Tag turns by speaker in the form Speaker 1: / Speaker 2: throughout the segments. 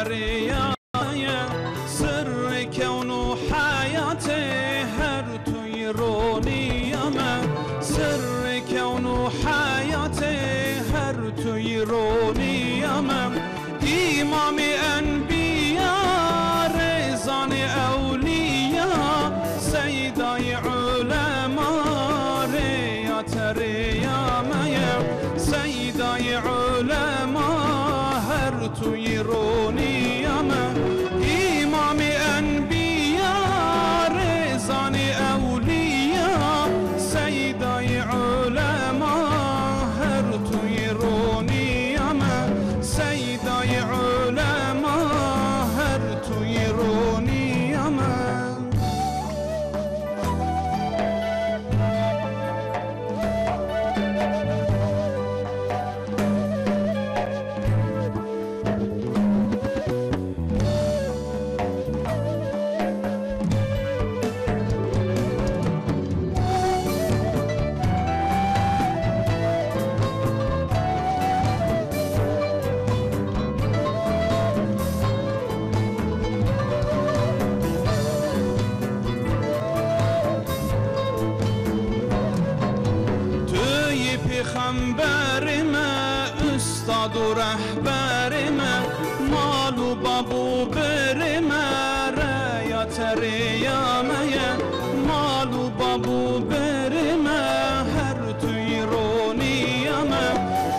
Speaker 1: ریایه سر کون و حیات هر توی رونیامه سر کون و حیات هر توی رونیامه امام انبیا رزان اولیا سیدای علما ریات ریامه سیدای علما هر توی رونیامه امام انبیا رزان اولیا سیدای علما هر توی رونیامه سیدای علما هر توی رونیامه پیغمبرمه استاد و رهبرمه مال و بابو برمه ریات ریامه مال و بابو برمه هر توی رونیامه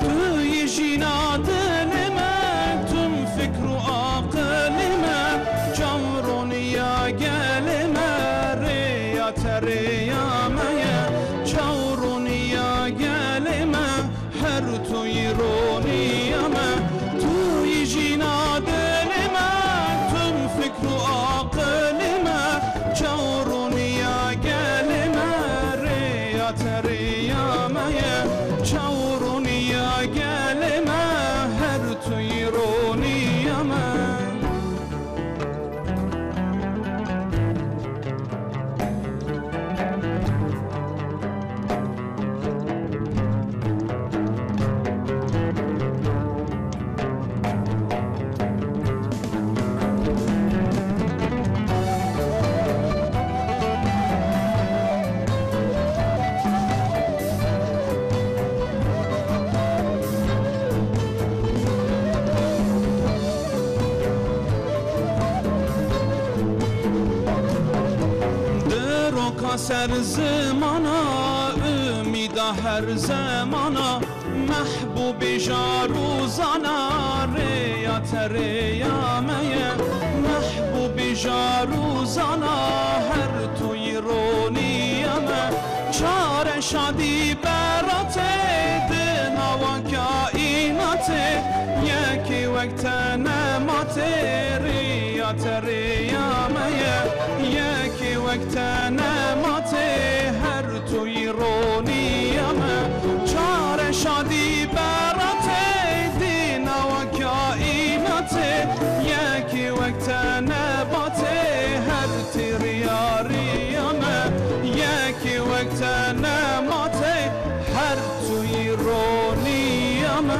Speaker 1: توی جینا دلمه تم فکر و عقلمه جورونیا گلمه ریات ریامه جورونیا گلمه هر توی رونیامه توی جینا دلمه تم فکر و عقلمه جورونیا گلمه ریات ریامه جورونیا گلمه هر توی رونیامه سر زمانا امیدا هر زمانا محبوب جاروزانا ریات ریامه محبوب جاروزانا هر توی رونیامه چار شادی برات دنا و کائنات یکی وقت نمات ریات ریامه یکی وقت نمات هر توی رونیامه چار شادی برات دینا و کائنات یکی وقت نبات هر تریاریامه یکی وقت نمات هر توی رونیامه